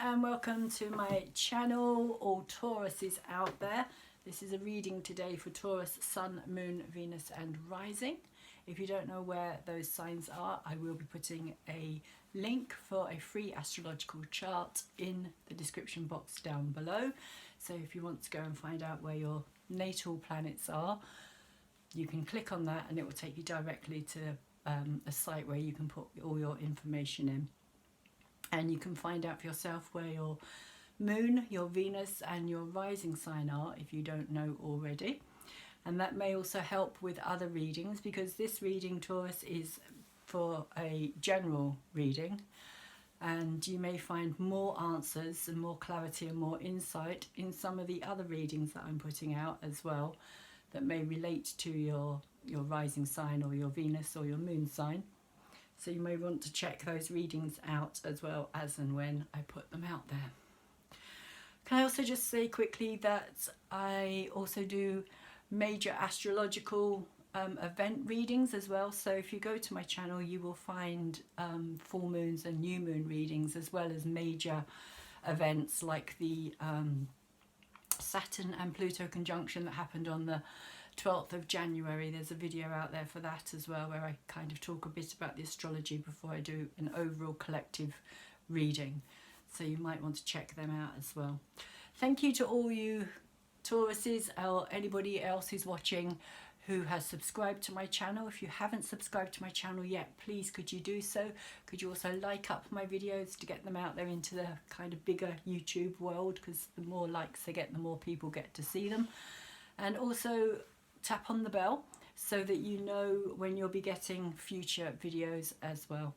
and welcome to my channel, all Tauruses out there. This is a reading today for Taurus, Sun, Moon, Venus and Rising. If you don't know where those signs are, I will be putting a link for a free astrological chart in the description box down below. So if you want to go and find out where your natal planets are, you can click on that and it will take you directly to a site where you can put all your information in. And you can find out for yourself where your moon, your Venus and your rising sign are if you don't know already. And that may also help with other readings, because this reading, Taurus, is for a general reading, and you may find more answers and more clarity and more insight in some of the other readings that I'm putting out as well, that may relate to your rising sign or your Venus or your moon sign. So you may want to check those readings out as well as and when I put them out there. Can I also just say quickly that I also do major astrological event readings as well. So if you go to my channel, you will find full moons and new moon readings, as well as major events like the Saturn and Pluto conjunction that happened on the 12th of January. There's a video out there for that as well, where I kind of talk a bit about the astrology before I do an overall collective reading. So you might want to check them out as well. Thank you to all you Tauruses or anybody else who's watching who has subscribed to my channel. If you haven't subscribed to my channel yet, please could you do so. Could you also like up my videos to get them out there into the kind of bigger YouTube world, because the more likes they get, the more people get to see them. And also tap on the bell so that you know when you'll be getting future videos as well.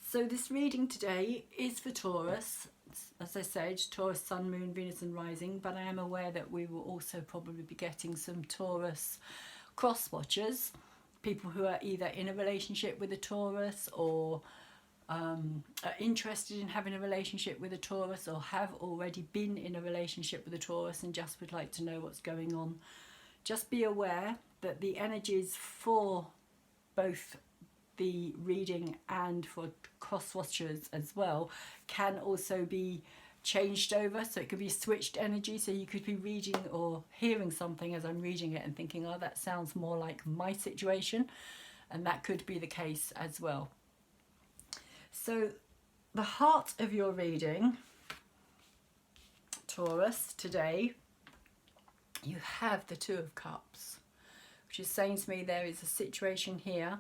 So this reading today is for Taurus. As I said, Taurus, Sun, Moon, Venus and Rising, but I am aware that we will also probably be getting some Taurus cross-watchers, people who are either in a relationship with a Taurus or are interested in having a relationship with a Taurus, or have already been in a relationship with a Taurus and just would like to know what's going on. Just be aware that the energies for both the reading and for cross watchers as well can also be changed over. So it could be switched energy. So you could be reading or hearing something as I'm reading it and thinking, oh, that sounds more like my situation. And that could be the case as well. So the heart of your reading, Taurus, today, you have the Two of Cups, which is saying to me there is a situation here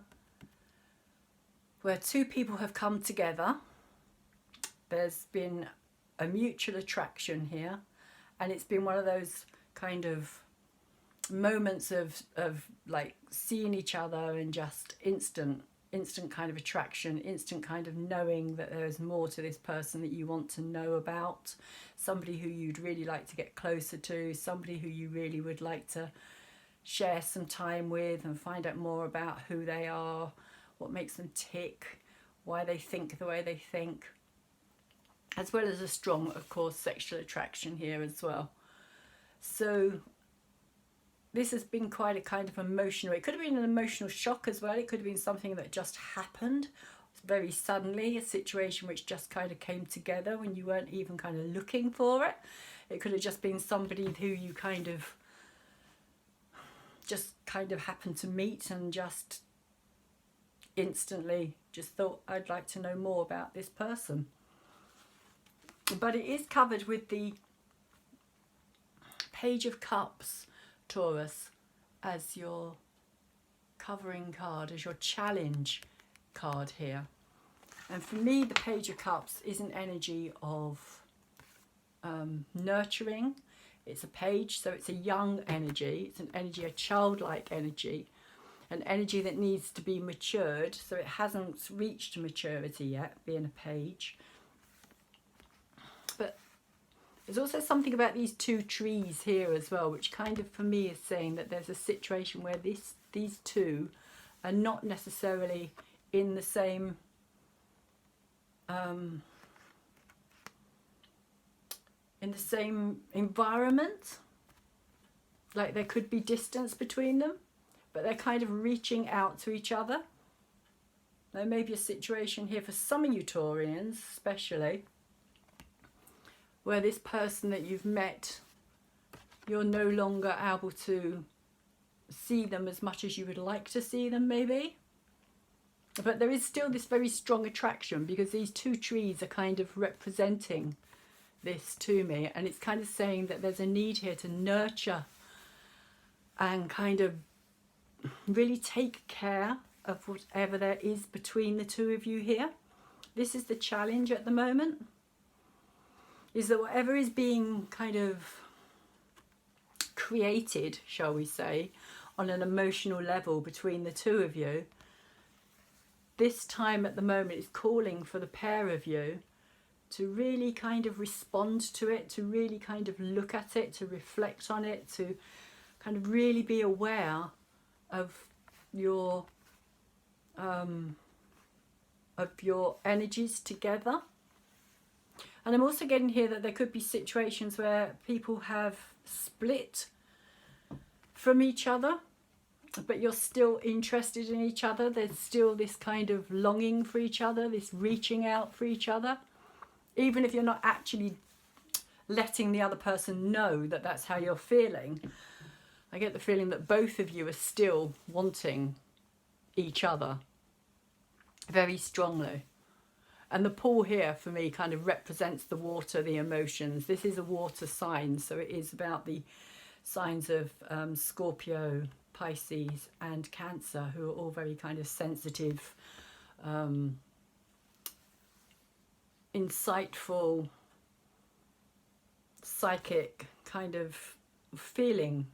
where two people have come together. There's been a mutual attraction here, and it's been one of those kind of moments of like seeing each other and just instant kind of attraction, instant kind of knowing that there's more to this person that you want to know about, somebody who you'd really like to get closer to, somebody who you really would like to share some time with and find out more about who they are, what makes them tick, why they think the way they think, as well as a strong, of course, sexual attraction here as well. So this has been quite a kind of emotional, it could have been an emotional shock as well. It could have been something that just happened very suddenly, a situation which just kind of came together when you weren't even kind of looking for it. It could have just been somebody who you kind of happened to meet and just instantly just thought, I'd like to know more about this person. But it is covered with the Page of Cups, Taurus, as your covering card, as your challenge card here. And for me, the Page of Cups is an energy of nurturing. It's a page, so it's a young energy. It's an energy, a childlike energy, an energy that needs to be matured. So it hasn't reached maturity yet, being a page. But there's also something about these two trees here as well, which kind of for me is saying that there's a situation where these two are not necessarily in the same environment. Like there could be distance between them, but they're kind of reaching out to each other. There may be a situation here for some of you Taurians especially where this person that you've met, you're no longer able to see them as much as you would like to see them maybe. But there is still this very strong attraction, because these two trees are kind of representing this to me, and it's kind of saying that there's a need here to nurture and kind of really take care of whatever there is between the two of you here. This is the challenge at the moment, is that whatever is being kind of created, shall we say, on an emotional level between the two of you, this time at the moment is calling for the pair of you to really kind of respond to it, to really kind of look at it, to reflect on it, to kind of really be aware of your energies together. And I'm also getting here that there could be situations where people have split from each other, but you're still interested in each other. There's still this kind of longing for each other, this reaching out for each other, even if you're not actually letting the other person know that that's how you're feeling. I get the feeling that both of you are still wanting each other very strongly. And the pool here for me kind of represents the water, the emotions. This is a water sign, so it is about the signs of Scorpio, Pisces and Cancer, who are all very kind of sensitive, insightful, psychic kind of feeling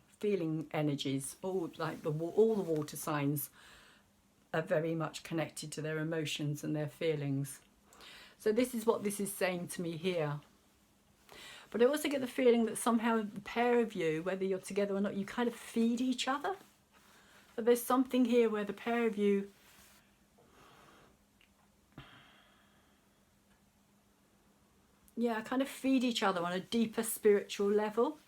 energies. All the water signs are very much connected to their emotions and their feelings. So this is what this is saying to me here. But I also get the feeling that somehow the pair of you, whether you're together or not, you kind of feed each other. But there's something here where the pair of you kind of feed each other on a deeper spiritual level.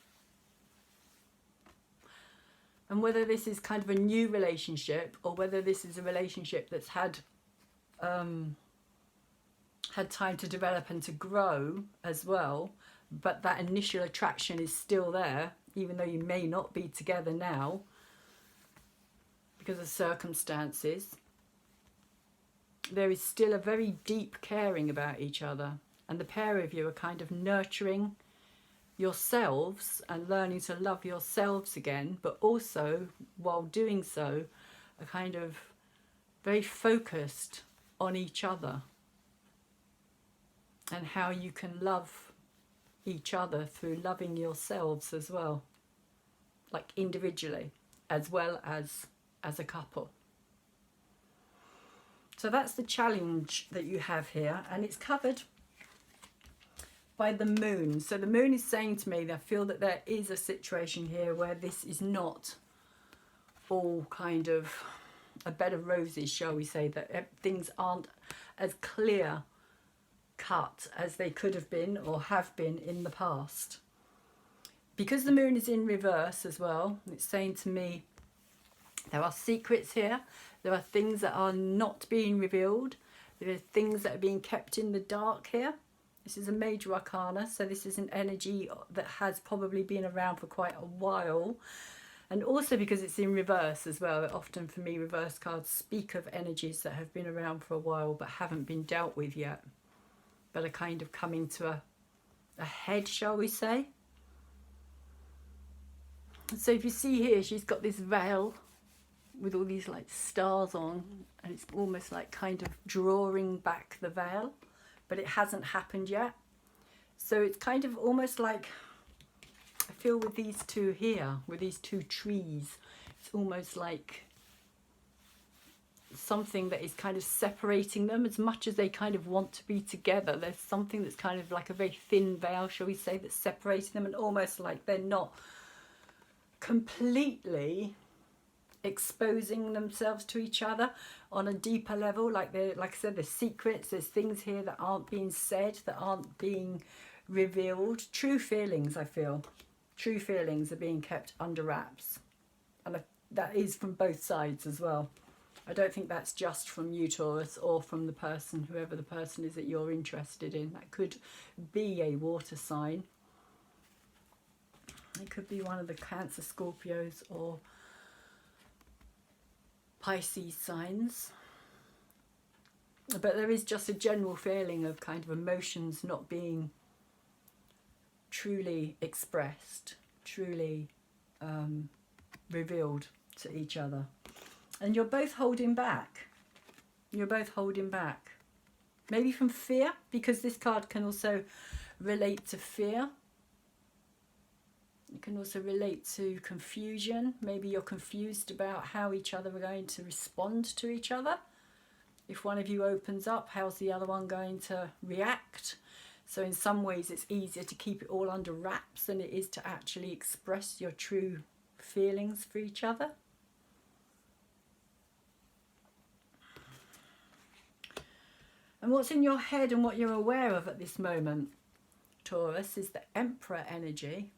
And whether this is kind of a new relationship, or whether this is a relationship that's had time to develop and to grow as well, but that initial attraction is still there, even though you may not be together now because of circumstances, there is still a very deep caring about each other. And the pair of you are kind of nurturing yourselves and learning to love yourselves again, but also while doing so are kind of very focused on each other and how you can love each other through loving yourselves as well, like individually as well as a couple. So that's the challenge that you have here, and it's covered by the moon. So the moon is saying to me that I feel that there is a situation here where this is not all kind of a bed of roses, shall we say, that things aren't as clear cut as they could have been or have been in the past. Because the moon is in reverse as well, it's saying to me there are secrets here, there are things that are not being revealed, there are things that are being kept in the dark here. This is a major arcana, so this is an energy that has probably been around for quite a while. And also because it's in reverse as well, often for me reverse cards speak of energies that have been around for a while but haven't been dealt with yet, but are kind of coming to a head, shall we say. So if you see here, she's got this veil with all these like stars on, and it's almost like kind of drawing back the veil, but it hasn't happened yet. So it's kind of almost like, I feel with these two here, with these two trees, it's almost like something that is kind of separating them as much as they kind of want to be together. There's something that's kind of like a very thin veil, shall we say, that's separating them, and almost like they're not completely exposing themselves to each other on a deeper level. Like I said, there's secrets, there's things here that aren't being said, that aren't being revealed. True feelings, I feel. True feelings are being kept under wraps. And that is from both sides as well. I don't think that's just from you, Taurus, or from the person, whoever the person is that you're interested in. That could be a water sign. It could be one of the Cancer, Scorpios, or Pisces signs. But there is just a general feeling of kind of emotions not being truly expressed, truly revealed to each other. And you're both holding back. You're both holding back. Maybe from fear, because this card can also relate to fear. It can also relate to confusion. Maybe you're confused about how each other are going to respond to each other. If one of you opens up, how's the other one going to react? So in some ways it's easier to keep it all under wraps than it is to actually express your true feelings for each other. And what's in your head and what you're aware of at this moment, Taurus, is the Emperor energy.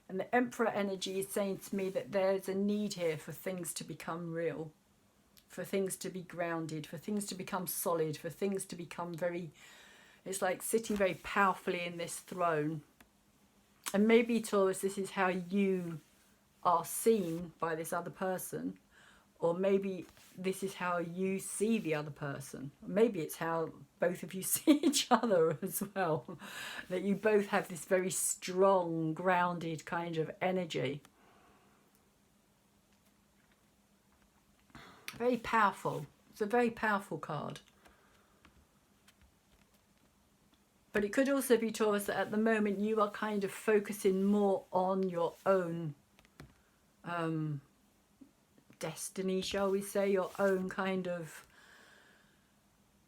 And the Emperor energy is saying to me that there's a need here for things to become real, for things to be grounded, for things to become solid, for things to become very, it's like sitting very powerfully in this throne. And maybe, Taurus, this is how you are seen by this other person, or maybe this is how you see the other person. Maybe it's how both of you see each other as well, that you both have this very strong, grounded kind of energy. Very powerful. It's a very powerful card. But it could also be, Taurus, that at the moment you are kind of focusing more on your own destiny, shall we say, your own kind of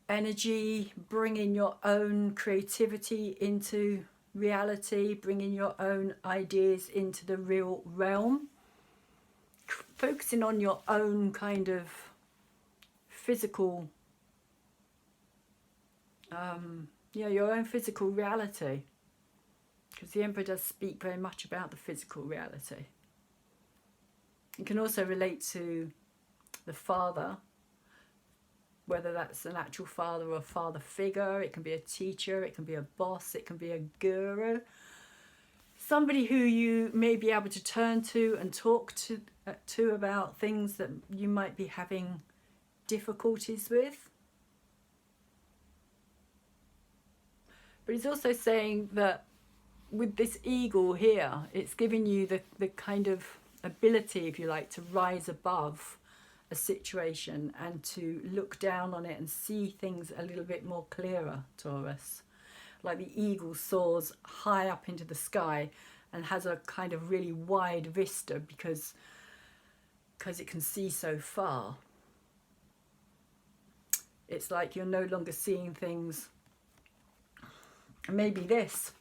energy, bringing your own creativity into reality, bringing your own ideas into the real realm, focusing on your own kind of physical, your own physical reality, because the Emperor does speak very much about the physical reality. It can also relate to the father, whether that's an actual father or a father figure. It can be a teacher, it can be a boss, it can be a guru. Somebody who you may be able to turn to and talk to about things that you might be having difficulties with. But he's also saying that with this eagle here, it's giving you the kind of ability, if you like, to rise above a situation and to look down on it and see things a little bit more clearer, Taurus. Like the eagle soars high up into the sky and has a kind of really wide vista because it can see so far. It's like you're no longer seeing things, maybe this,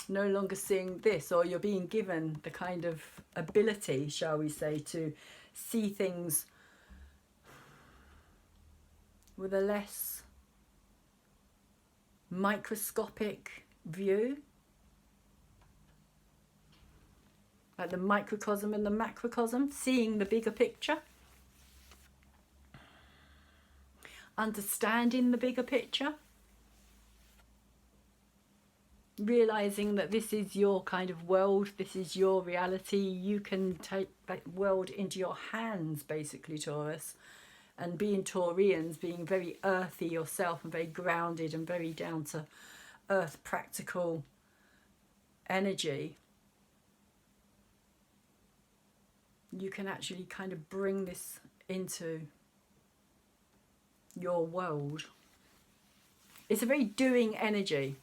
no longer seeing this, or you're being given the kind of ability, shall we say, to see things with a less microscopic view, like the microcosm and the macrocosm, seeing the bigger picture, understanding the bigger picture, realizing that this is your kind of world, this is your reality. You can take that world into your hands, basically, Taurus. And being Taurians, being very earthy yourself and very grounded and very down to earth, practical energy, you can actually kind of bring this into your world. It's a very doing energy,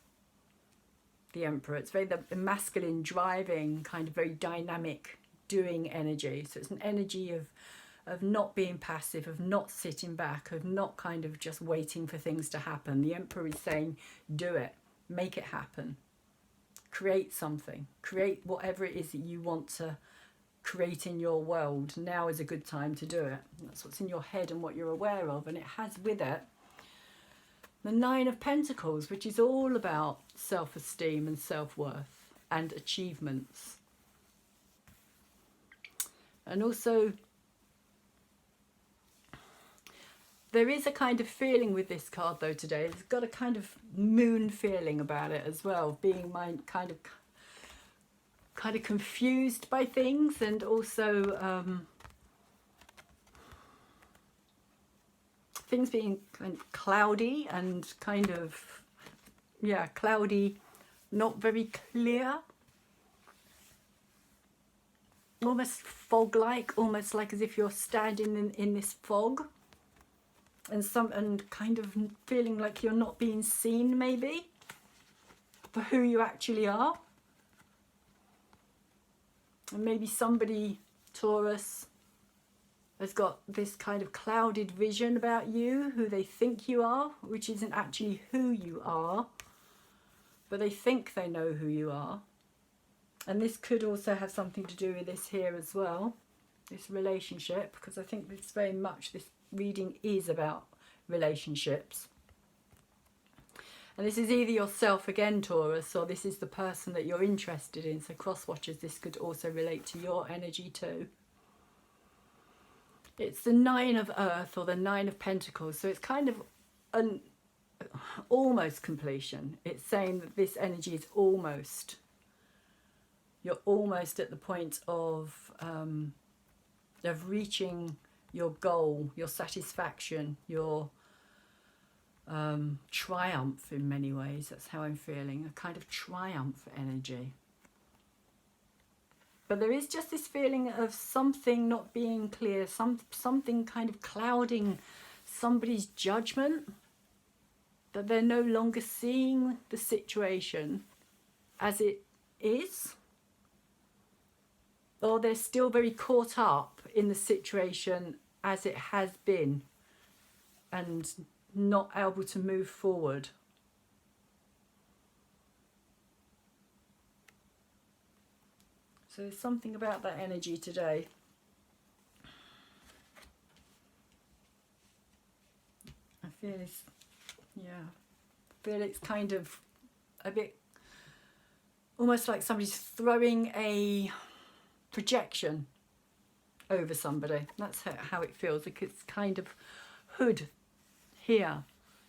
the Emperor. It's very the masculine, driving, kind of very dynamic doing energy. So it's an energy of not being passive, of not sitting back, of not kind of just waiting for things to happen. The Emperor is saying, do it, make it happen, create something, create whatever it is that you want to create in your world. Now is a good time to do it. That's what's in your head and what you're aware of. And it has with it the Nine of Pentacles, which is all about self-esteem and self-worth and achievements. And also There is a kind of feeling with this card though today. It's got a kind of moon feeling about it as well, being kind of confused by things, and also things being kind of cloudy and kind of, yeah, cloudy, not very clear, almost fog-like, almost like as if you're standing in this fog, and kind of feeling like you're not being seen maybe for who you actually are. And maybe somebody, Taurus, has got this kind of clouded vision about you, who they think you are, which isn't actually who you are, but they think they know who you are. And this could also have something to do with this here as well, this relationship, because I think it's very much, this reading is about relationships. And this is either yourself again, Taurus, or this is the person that you're interested in. So cross watchers, this could also relate to your energy too. It's the 9 of Earth, or the 9 of Pentacles. So it's kind of an almost completion. It's saying that this energy is almost, you're almost at the point of reaching your goal, your satisfaction, your triumph in many ways. That's how I'm feeling, a kind of triumph energy. But there is just this feeling of something not being clear, something kind of clouding somebody's judgment, that they're no longer seeing the situation as it is, or they're still very caught up in the situation as it has been and not able to move forward. So there's something about that energy today. I feel it's, yeah, I feel it's kind of a bit almost like somebody's throwing a projection over somebody. That's how it feels. Like it's kind of hood here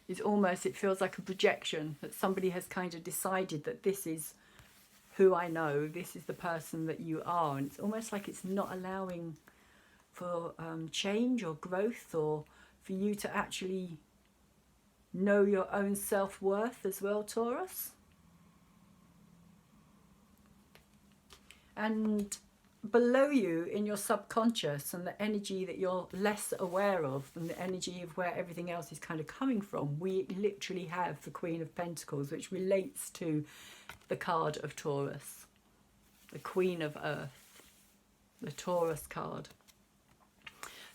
is almost, it feels like a projection that somebody has kind of decided that this is who I know, this is the person that you are, and it's almost like it's not allowing for change or growth, or for you to actually know your own self-worth as well, Taurus. And below you in your subconscious, and the energy that you're less aware of, and the energy of where everything else is kind of coming from, we literally have the Queen of Pentacles, which relates to the card of Taurus, the Queen of Earth, the Taurus card.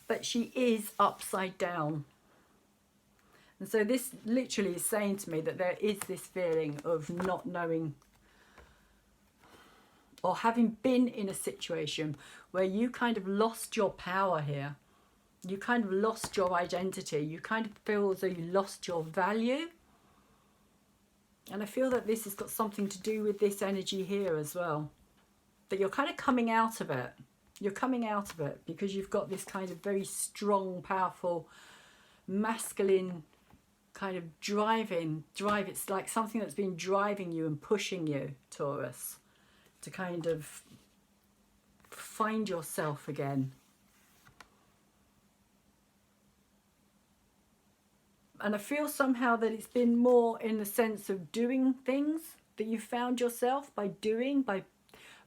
But she is upside down. And so this literally is saying to me that there is this feeling of not knowing, or having been in a situation where you kind of lost your power here. You kind of lost your identity. You kind of feel as though you lost your value. And I feel that this has got something to do with this energy here as well. That you're kind of coming out of it. You're coming out of it because you've got this kind of very strong, powerful, masculine kind of drive. It's like something that's been driving you and pushing you, Taurus, to kind of find yourself again. And I feel somehow that it's been more in the sense of doing things, that you found yourself by doing,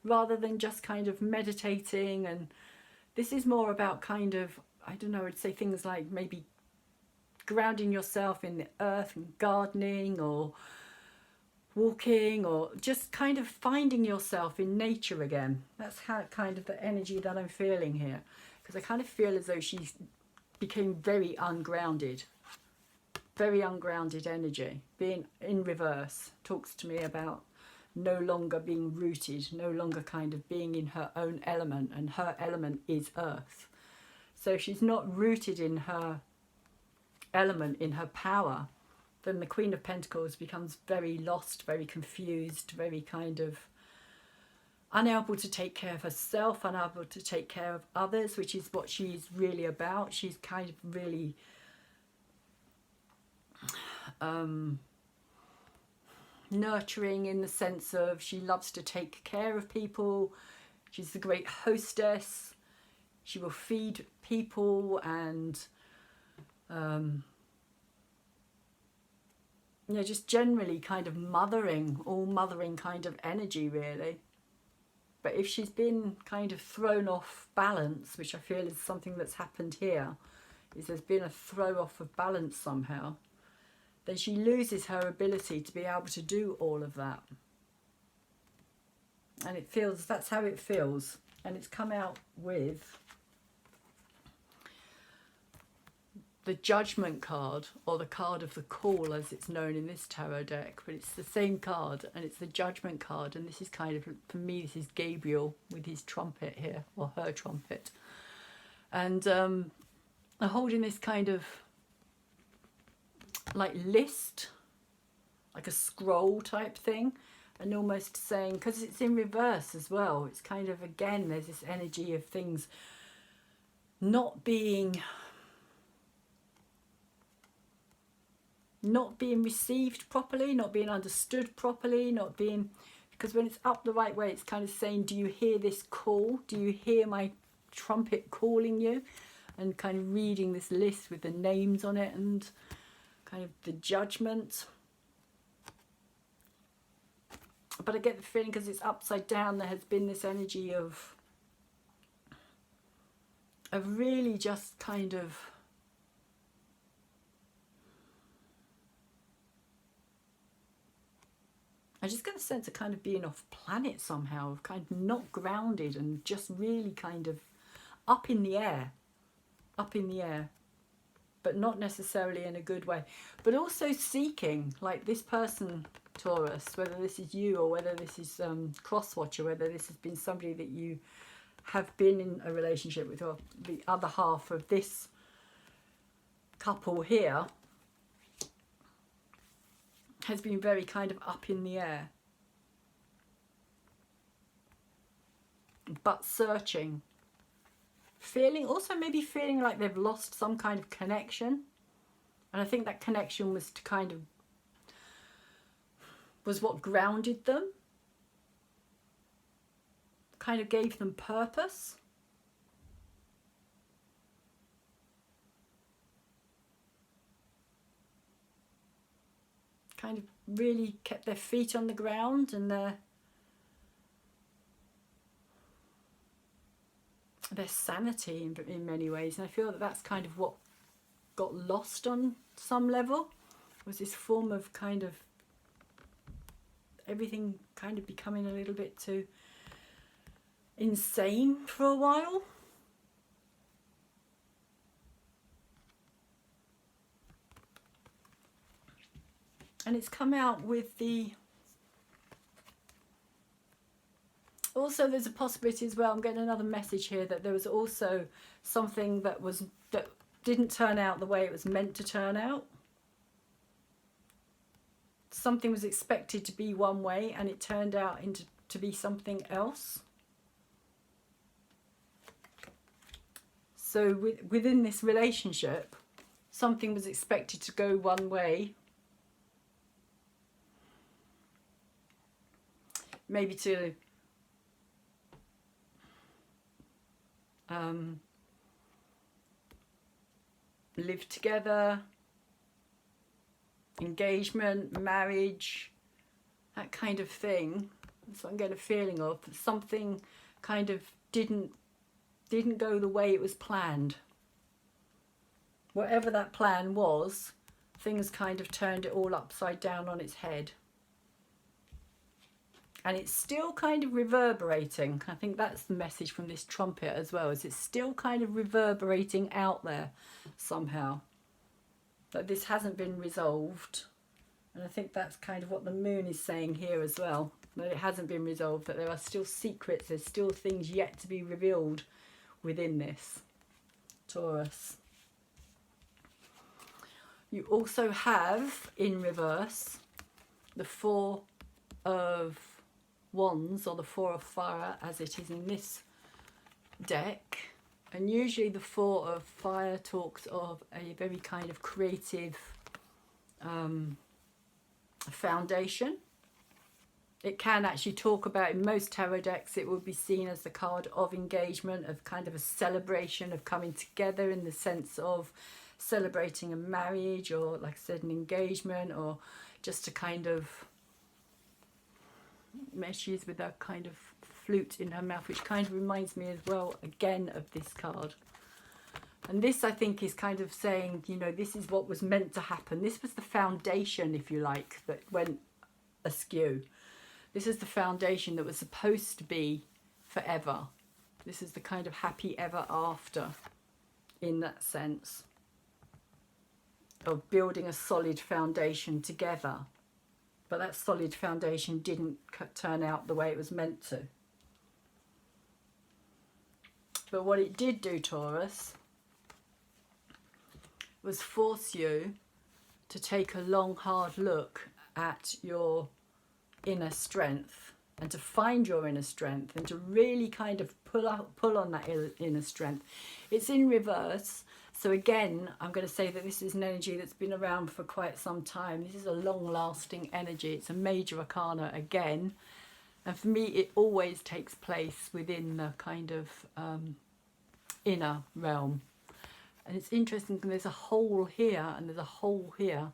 rather than just kind of meditating. And this is more about kind of, I don't know, I'd say things like maybe grounding yourself in the earth and gardening, or walking, or just kind of finding yourself in nature again. That's how kind of the energy that I'm feeling here, because I kind of feel as though she became very ungrounded energy. Being in reverse talks to me about no longer being rooted, no longer kind of being in her own element, and her element is earth. So if she's not rooted in her element, in her power, then the Queen of Pentacles becomes very lost, very confused, very kind of unable to take care of herself, unable to take care of others, which is what she's really about. She's kind of really nurturing in the sense of she loves to take care of people. She's the great hostess. She will feed people and just generally kind of mothering, all mothering kind of energy really. But if she's been kind of thrown off balance, which I feel is something that's happened here, is there's been a throw off of balance somehow, then she loses her ability to be able to do all of that. And it feels, that's how it feels. And it's come out with the Judgment card, or the card of the call as it's known in this tarot deck, but it's the same card, and it's the Judgment card. And this is kind of, for me, this is Gabriel with his trumpet here, or her trumpet. And I'm holding this kind of like list, like a scroll type thing, and almost saying, because it's in reverse as well, it's kind of, again, there's this energy of things not being received properly, not being understood properly, not being, because when it's up the right way, it's kind of saying, do you hear this call? Do you hear my trumpet calling you? And kind of reading this list with the names on it and kind of the Judgment. But I get the feeling, because it's upside down, there has been this energy of really just kind of I just get a sense of kind of being off planet somehow, of kind of not grounded and just really kind of up in the air, but not necessarily in a good way. But also seeking, like this person, Taurus, whether this is you or whether this is Crosswatcher, whether this has been somebody that you have been in a relationship with, or the other half of this couple here, has been very kind of up in the air, but searching, feeling, also maybe feeling like they've lost some kind of connection. And I think that connection was to kind of, was what grounded them, kind of gave them purpose. Kind of really kept their feet on the ground and their sanity in many ways. And I feel that that's kind of what got lost on some level, was this form of kind of everything kind of becoming a little bit too insane for a while. And it's come out with the, also there's a possibility as well, I'm getting another message here, that there was also something that didn't turn out the way it was meant to turn out. Something was expected to be one way and it turned out to be something else. So within this relationship, something was expected to go one way, maybe to live together, engagement, marriage, that kind of thing. That's what I'm getting a feeling of. Something kind of didn't go the way it was planned. Whatever that plan was, things kind of turned it all upside down on its head. And it's still kind of reverberating. I think that's the message from this trumpet as well, is it's still kind of reverberating out there somehow. That this hasn't been resolved. And I think that's kind of what the moon is saying here as well. That it hasn't been resolved, that there are still secrets, there's still things yet to be revealed within this, Taurus. You also have, in reverse, the Four of Wands, or the Four of Fire as it is in this deck. And usually the Four of Fire talks of a very kind of creative foundation. It can actually talk about, in most tarot decks, it will be seen as the card of engagement, of kind of a celebration of coming together in the sense of celebrating a marriage, or like I said, an engagement, or just a kind of, she is with a kind of flute in her mouth, which kind of reminds me as well again of this card. And this, I think, is kind of saying, you know, this is what was meant to happen. This was the foundation, if you like, that went askew. This is the foundation that was supposed to be forever. This is the kind of happy ever after, in that sense, of building a solid foundation together. But that solid foundation didn't turn out the way it was meant to. But what it did do, Taurus, was force you to take a long, hard look at your inner strength, and to find your inner strength, and to really kind of pull on that inner strength. It's in reverse. So again, I'm going to say that this is an energy that's been around for quite some time. This is a long-lasting energy. It's a major arcana again. And for me, it always takes place within the kind of inner realm. And it's interesting, there's a hole here and there's a hole here.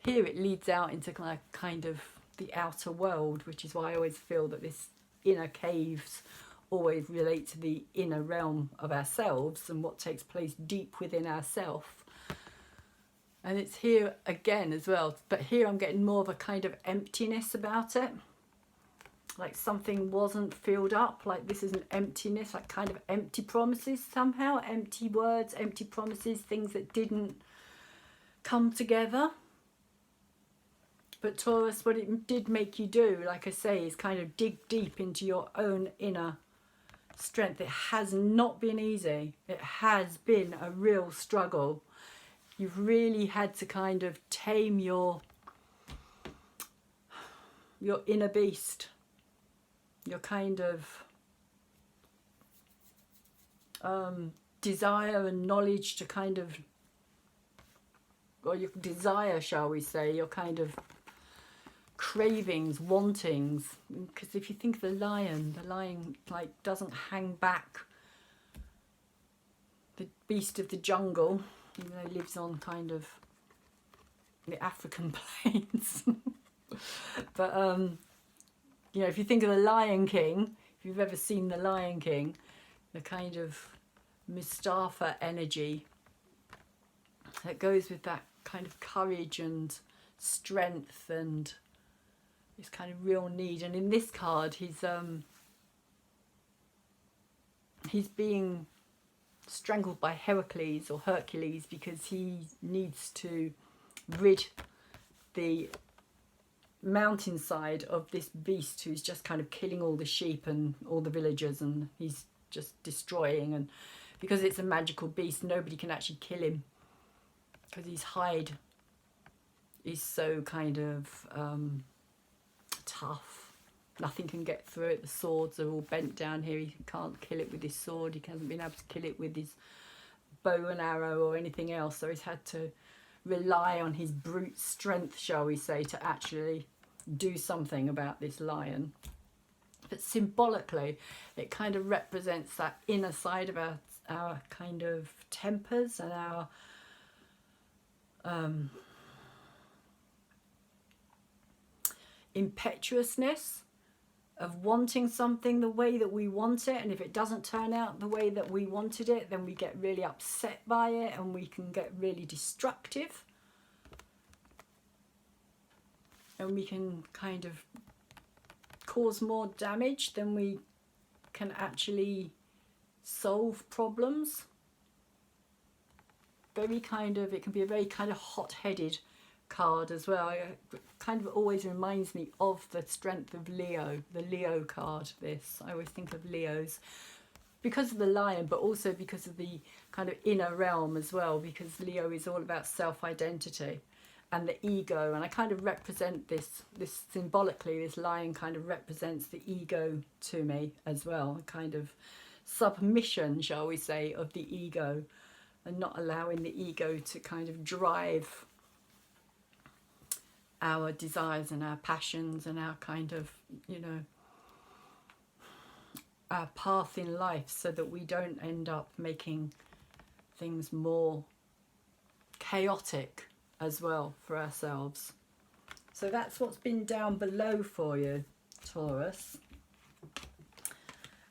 Here it leads out into kind of the outer world, which is why I always feel that this inner caves always relate to the inner realm of ourselves and what takes place deep within ourselves. And it's here again as well, but here I'm getting more of a kind of emptiness about it, like something wasn't filled up, like this is an emptiness, like kind of empty promises somehow, empty words, empty promises, things that didn't come together. But Taurus, what it did make you do, like I say, is kind of dig deep into your own inner strength. It has not been easy. It has been a real struggle. You've really had to kind of tame your inner beast, your kind of desire and knowledge to kind of, or your desire, shall we say, your kind of cravings, wantings. Because if you think of the lion like doesn't hang back. The beast of the jungle, even though he lives on kind of the African plains. But you know, if you think of the Lion King, if you've ever seen the Lion King, the kind of Mustafa energy that goes with that kind of courage and strength and this kind of real need. And in this card, he's being strangled by Heracles or Hercules because he needs to rid the mountainside of this beast who's just kind of killing all the sheep and all the villagers, and he's just destroying. And because it's a magical beast, nobody can actually kill him because his hide is so kind of tough. Nothing can get through it. The swords are all bent down here. He can't kill it with his sword. He hasn't been able to kill it with his bow and arrow or anything else. So he's had to rely on his brute strength, shall we say, to actually do something about this lion. But symbolically, it kind of represents that inner side of our kind of tempers and our impetuousness of wanting something the way that we want it, and if it doesn't turn out the way that we wanted it, then we get really upset by it and we can get really destructive, and we can kind of cause more damage than we can actually solve problems. Very kind of, it can be a very kind of hot-headed card as well. It kind of always reminds me of the strength of Leo, the Leo card. This, I always think of Leos because of the lion, but also because of the kind of inner realm as well, because Leo is all about self-identity and the ego. And I kind of represent this symbolically. This lion kind of represents the ego to me as well, a kind of submission, shall we say, of the ego, and not allowing the ego to kind of drive our desires and our passions and our kind of, you know, our path in life, so that we don't end up making things more chaotic as well for ourselves. So that's what's been down below for you, Taurus.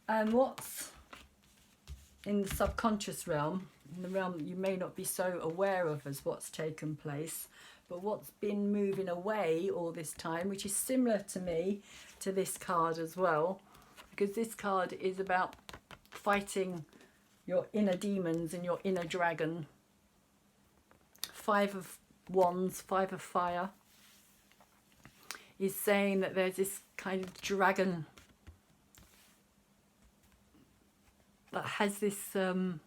And what's in the subconscious realm, in the realm that you may not be so aware of as what's taken place, but what's been moving away all this time, which is similar to me, to this card as well, because this card is about fighting your inner demons and your inner dragon. 5 of Wands, 5 of Fire, is saying that there's this kind of dragon that has this, and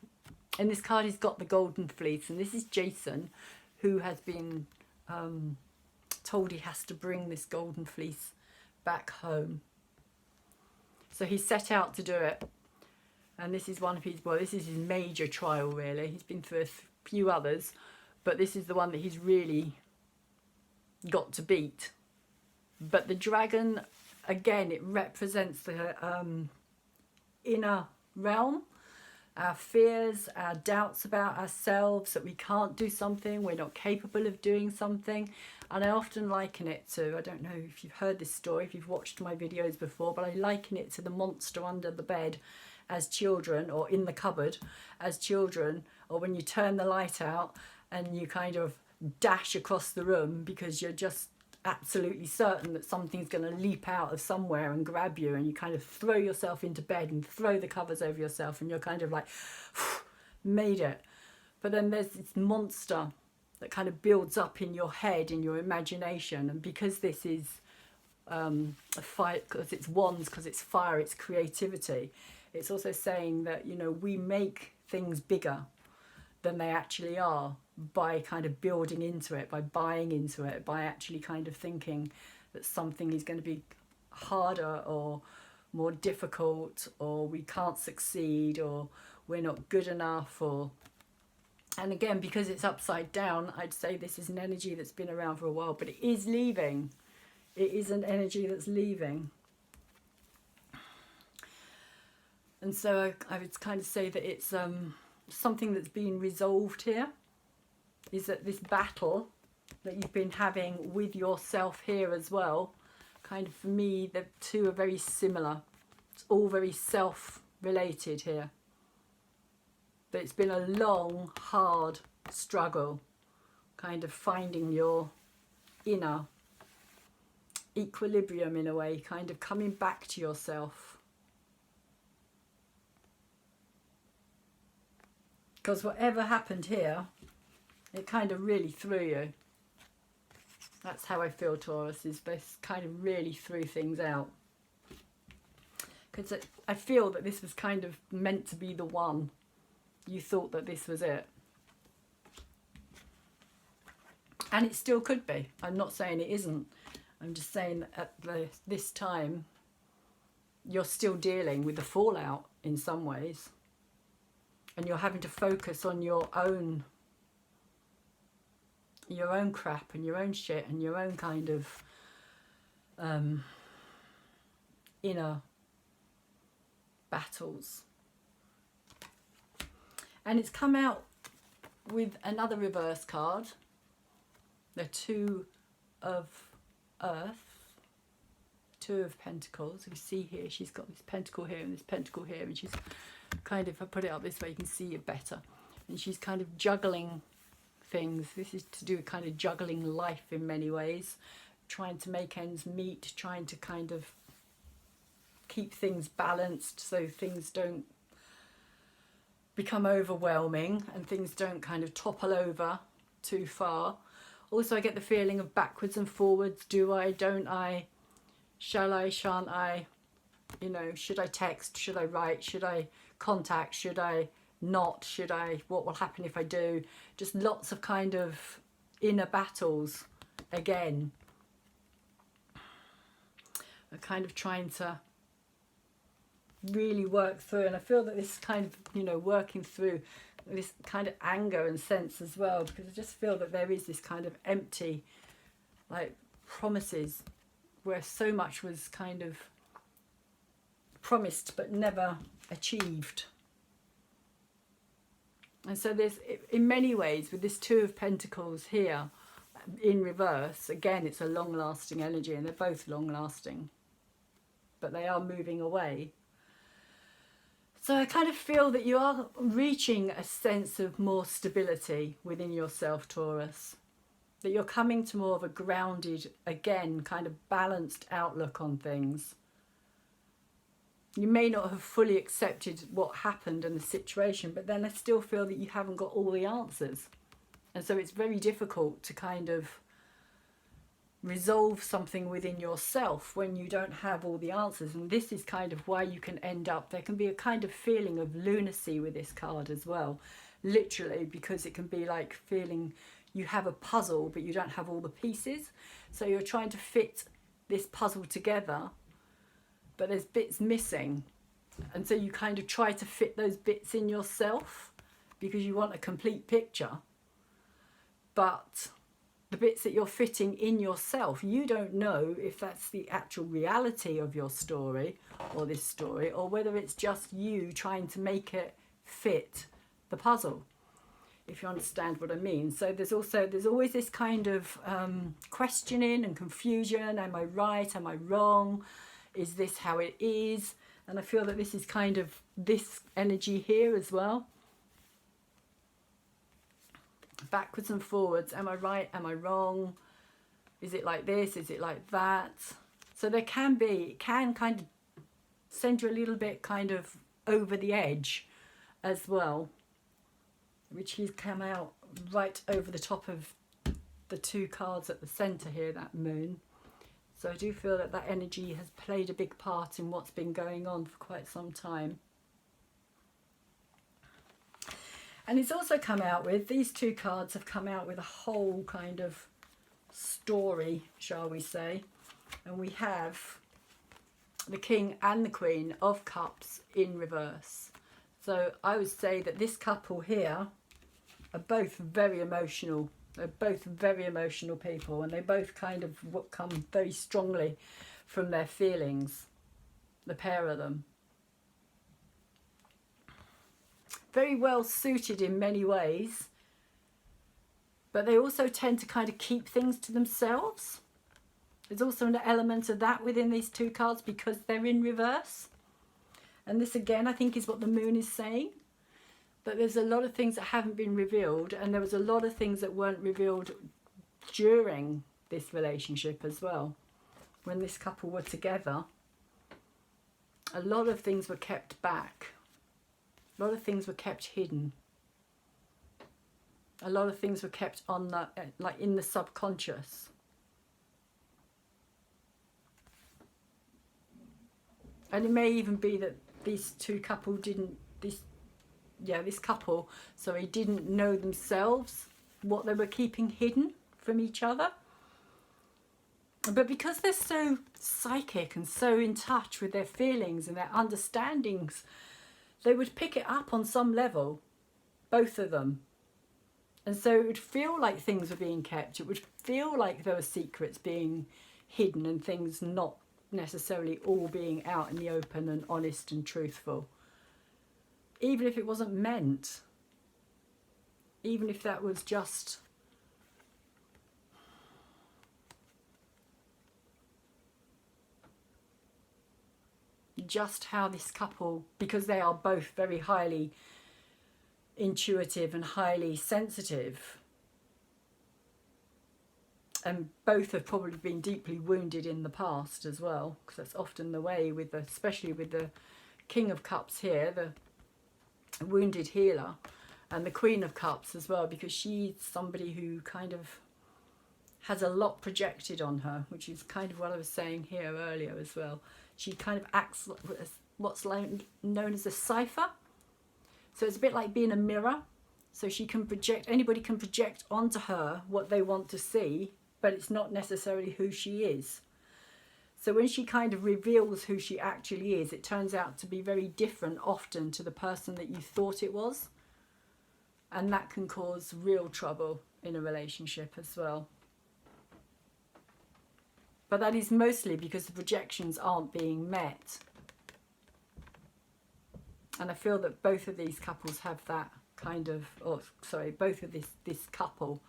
this card has got the golden fleece, and this is Jason, who has been told he has to bring this golden fleece back home. So he set out to do it, and this is one of his, well, this is his major trial really. He's been through a few others, but this is the one that he's really got to beat. But the dragon, again, it represents the inner realm, our fears, our doubts about ourselves, that we can't do something, we're not capable of doing something. And I often liken it to, I don't know if you've heard this story, if you've watched my videos before, but I liken it to the monster under the bed as children, or in the cupboard as children, or when you turn the light out and you kind of dash across the room because you're just absolutely certain that something's going to leap out of somewhere and grab you, and you kind of throw yourself into bed and throw the covers over yourself, and you're kind of like, made it. But then there's this monster that kind of builds up in your head, in your imagination, and because this is a fire, because it's wands, because it's fire, it's creativity, it's also saying that, you know, we make things bigger than they actually are by kind of building into it, by buying into it, by actually kind of thinking that something is going to be harder or more difficult, or we can't succeed, or we're not good enough, or... And again, because it's upside down, I'd say this is an energy that's been around for a while, but it is leaving. It is an energy that's leaving. And so I would kind of say that it's something that's been resolved here, is that this battle that you've been having with yourself here as well, kind of, for me, the two are very similar. It's all very self-related here. But it's been a long, hard struggle, kind of finding your inner equilibrium in a way, kind of coming back to yourself. Because whatever happened here, it kind of really threw you. That's how I feel, Taurus, is this kind of really threw things out. Because I feel that this was kind of meant to be the one. You thought that this was it. And it still could be. I'm not saying it isn't. I'm just saying that at this time, you're still dealing with the fallout in some ways. And you're having to focus on your own crap and your own shit and your own kind of inner battles. And it's come out with another reverse card, the 2 of Earth, 2 of Pentacles. We see here she's got this pentacle here and this pentacle here, and she's kind of, if I put it up this way you can see it better, and she's kind of juggling things. This is to do with kind of juggling life in many ways, trying to make ends meet, trying to kind of keep things balanced so things don't become overwhelming and things don't kind of topple over too far. Also, I get the feeling of backwards and forwards. Do I, don't I, shall I, shan't I, you know, should I text, should I write, should I contact, should I not, should I, what will happen if I do? Just lots of kind of inner battles again. I'm kind of trying to really work through, and I feel that this kind of, you know, working through this kind of anger and sense as well, because I just feel that there is this kind of empty, like promises, where so much was kind of promised but never achieved. And so there's, in many ways, with this Two of Pentacles here in reverse, again, it's a long-lasting energy, and they're both long-lasting, but they are moving away. So I kind of feel that you are reaching a sense of more stability within yourself, Taurus. That you're coming to more of a grounded, again, kind of balanced outlook on things. You may not have fully accepted what happened and the situation, but then I still feel that you haven't got all the answers. And so it's very difficult to kind of resolve something within yourself when you don't have all the answers. And this is kind of why you can end up, there can be a kind of feeling of lunacy with this card as well. Literally, because it can be like feeling you have a puzzle but you don't have all the pieces. So you're trying to fit this puzzle together, but there's bits missing. And so you kind of try to fit those bits in yourself because you want a complete picture. But the bits that you're fitting in yourself, you don't know if that's the actual reality of your story or this story, or whether it's just you trying to make it fit the puzzle, if you understand what I mean. So there's always this kind of questioning and confusion. Am I right? Am I wrong? Is this how it is? And I feel that this is kind of this energy here as well. Backwards and forwards. Am I right? Am I wrong? Is it like this? Is it like that? So there can be, it can kind of send you a little bit kind of over the edge as well, which he's come out right over the top of the two cards at the centre here, that moon. So I do feel that that energy has played a big part in what's been going on for quite some time. And it's also come out with, these two cards have come out with a whole kind of story, shall we say. And we have the King and the Queen of Cups in reverse. So I would say that this couple here are both very emotional. They're both very emotional people, and they both kind of come very strongly from their feelings, the pair of them. Very well suited in many ways, but they also tend to kind of keep things to themselves. There's also an element of that within these two cards because they're in reverse. And this again, I think, is what the moon is saying. That there's a lot of things that haven't been revealed, and there was a lot of things that weren't revealed during this relationship as well. When this couple were together, a lot of things were kept back. A lot of things were kept hidden. A lot of things were kept on the, like in the subconscious. And it may even be that these two couple didn't, this couple, sorry, didn't know themselves what they were keeping hidden from each other. But because they're so psychic and so in touch with their feelings and their understandings, they would pick it up on some level, both of them. And so it would feel like things were being kept. It would feel like there were secrets being hidden and things not necessarily all being out in the open and honest and truthful. Even if it wasn't meant. Even if that was just how this couple, because they are both very highly intuitive and highly sensitive, and both have probably been deeply wounded in the past as well, because that's often the way with the, especially with the King of Cups here, the wounded healer, and the Queen of Cups as well, because she's somebody who kind of has a lot projected on her, which is kind of what I was saying here earlier as well. She kind of acts as what's known as a cipher. So it's a bit like being a mirror. So she can project, anybody can project onto her what they want to see, but it's not necessarily who she is. So when she kind of reveals who she actually is, it turns out to be very different often to the person that you thought it was. And that can cause real trouble in a relationship as well. But that is mostly because the projections aren't being met. And I feel that both of these couples have that kind of, or sorry, both of this couple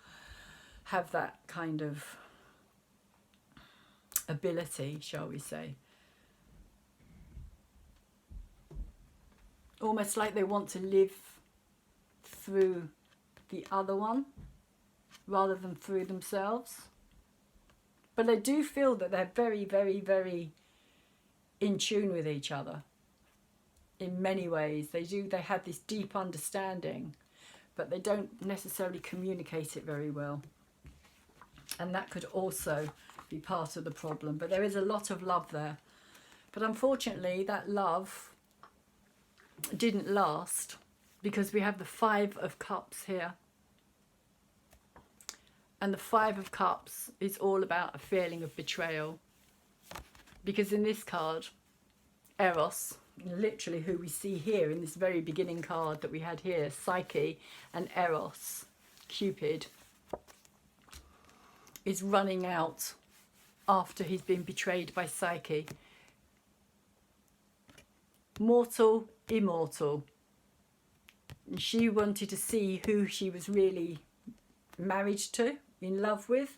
have that kind of ability, shall we say. Almost like they want to live through the other one rather than through themselves. But I do feel that they're very, very, very in tune with each other in many ways. They have this deep understanding, but they don't necessarily communicate it very well. And that could also be part of the problem. But there is a lot of love there. But unfortunately, that love didn't last, because we have the Five of Cups here. And the Five of Cups is all about a feeling of betrayal. Because in this card, Eros, literally who we see here in this very beginning card that we had here, Psyche and Eros, Cupid, is running out after he's been betrayed by Psyche. Mortal, immortal. And she wanted to see who she was really married to, in love with.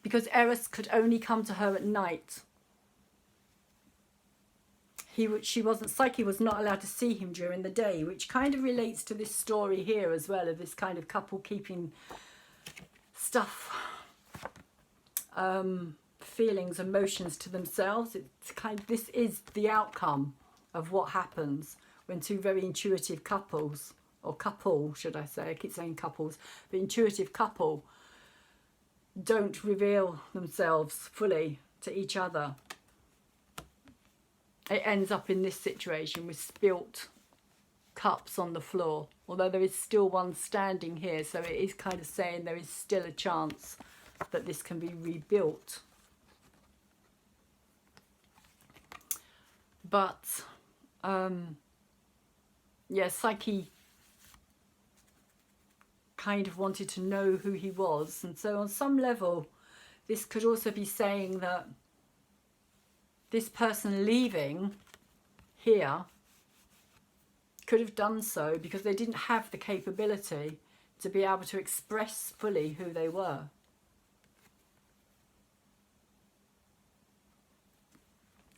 Because Eros could only come to her at night. Psyche was not allowed to see him during the day, which kind of relates to this story here as well, of this kind of couple keeping stuff, feelings, emotions to themselves. It's kind of, this is the outcome of what happens when two very intuitive couples, or couple should I say, I keep saying couples, but intuitive couple don't reveal themselves fully to each other. It ends up in this situation with spilt cups on the floor, although there is still one standing here, so it is kind of saying there is still a chance that this can be rebuilt. But yeah, Psyche kind of wanted to know who he was, and so on some level this could also be saying that this person leaving here could have done so because they didn't have the capability to be able to express fully who they were.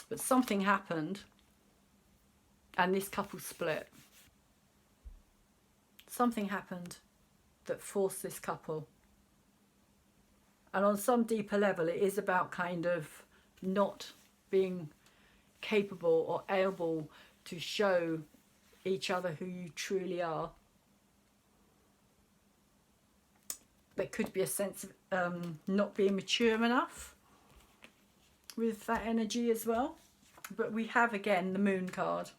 But something happened and this couple split. Something happened that forced this couple. And on some deeper level, it is about kind of not being capable or able to show each other who you truly are. There could be a sense of not being mature enough with that energy as well. But we have again the Moon card.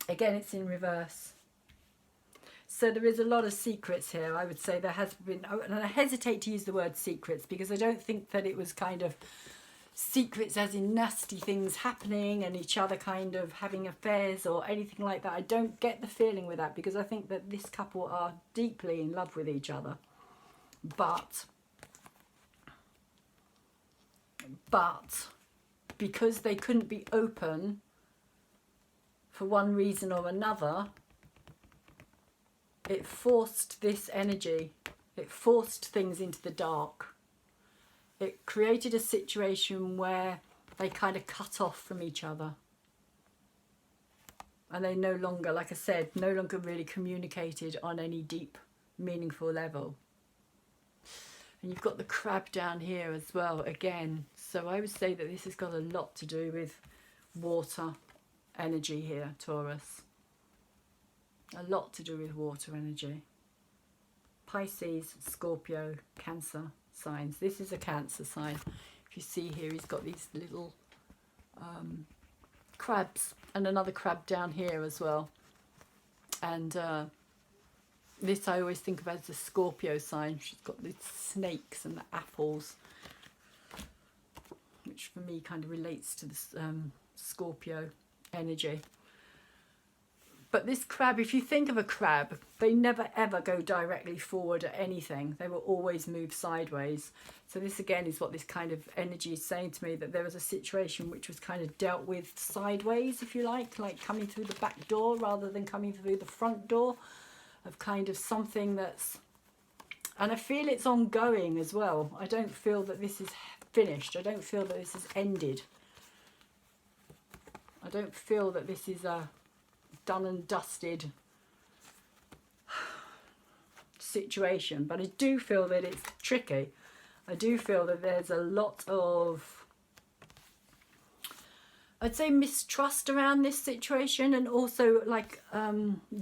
Again, it's in reverse. So there is a lot of secrets here. I would say there has been, and I hesitate to use the word secrets because I don't think that it was kind of secrets as in nasty things happening and each other kind of having affairs or anything like that. I don't get the feeling with that because I think that this couple are deeply in love with each other. But because they couldn't be open for one reason or another, it forced this energy, it forced things into the dark. It created a situation where they kind of cut off from each other. And they no longer, like I said, no longer really communicated on any deep, meaningful level. And you've got the crab down here as well, again. So I would say that this has got a lot to do with water energy here, Taurus. A lot to do with water energy. Pisces, Scorpio, Cancer signs. This is a Cancer sign. If you see here, he's got these little crabs and another crab down here as well. And this I always think of as a Scorpio sign. She's got the snakes and the apples, which for me kind of relates to this Scorpio energy. But this crab, if you think of a crab, they never ever go directly forward at anything. They will always move sideways. So this again is what this kind of energy is saying to me, that there was a situation which was kind of dealt with sideways, if you like coming through the back door rather than coming through the front door, of kind of something that's, and I feel it's ongoing as well. I don't feel that this is finished. I don't feel that this is ended. I don't feel that this is a done and dusted situation, but I do feel that it's tricky. I do feel that there's a lot of, I'd say, mistrust around this situation, and also like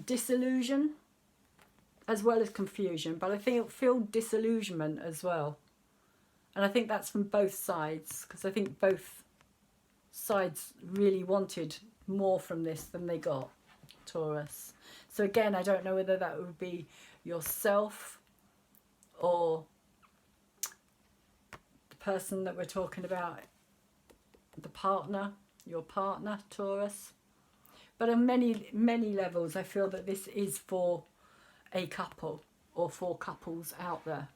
disillusion as well as confusion, but I feel disillusionment as well, and I think that's from both sides, because I think both sides really wanted more from this than they got, Taurus. So again, I don't know whether that would be yourself or the person that we're talking about, the partner, your partner, Taurus. But on many levels, I feel that this is for a couple or for couples out there.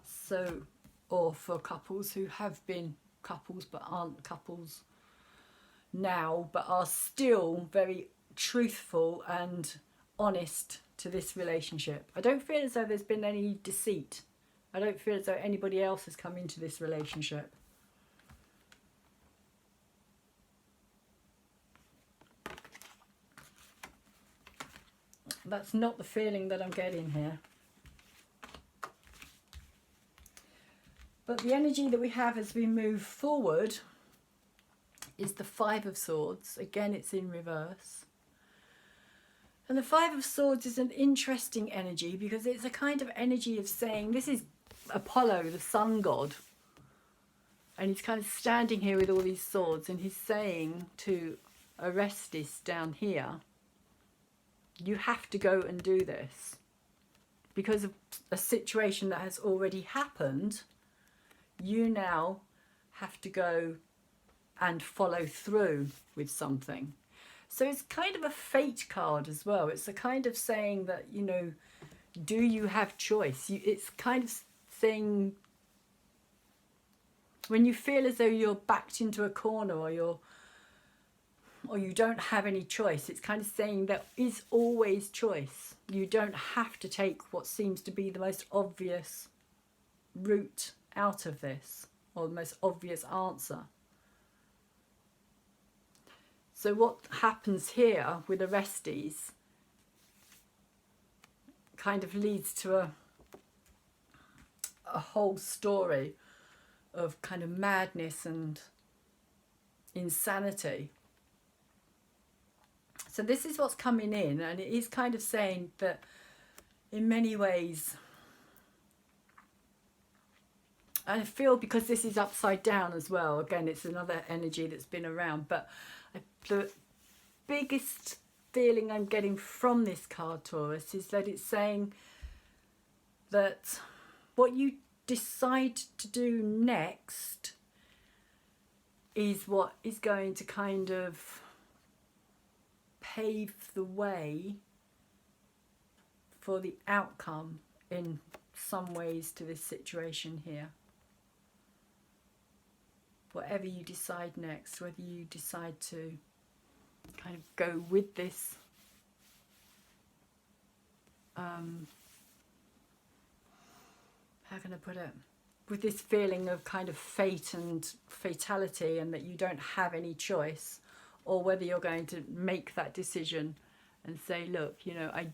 So, or for couples who have been couples but aren't couples now, but are still very truthful and honest to this relationship. I don't feel as though there's been any deceit. I don't feel as though anybody else has come into this relationship. That's not the feeling that I'm getting here. But the energy that we have as we move forward is the Five of Swords. Again, it's in reverse. And the Five of Swords is an interesting energy, because it's a kind of energy of saying, this is Apollo, the sun god. And he's kind of standing here with all these swords, and he's saying to Orestes down here, you have to go and do this. Because of a situation that has already happened, you now have to go and follow through with something. So it's kind of a fate card as well. It's a kind of saying that, you know, do you have choice? It's kind of saying, when you feel as though you're backed into a corner, or you don't have any choice, it's kind of saying there is always choice. You don't have to take what seems to be the most obvious route out of this, or the most obvious answer. So what happens here with Orestes kind of leads to a whole story of kind of madness and insanity. So this is what's coming in, and it is kind of saying that in many ways, I feel, because this is upside down as well, again, it's another energy that's been around, but the biggest feeling I'm getting from this card, Taurus, is that it's saying that what you decide to do next is what is going to kind of pave the way for the outcome in some ways to this situation here. Whatever you decide next, whether you decide to kind of go with this how can I put it, with this feeling of kind of fate and fatality, and that you don't have any choice, or whether you're going to make that decision and say, look, you know, I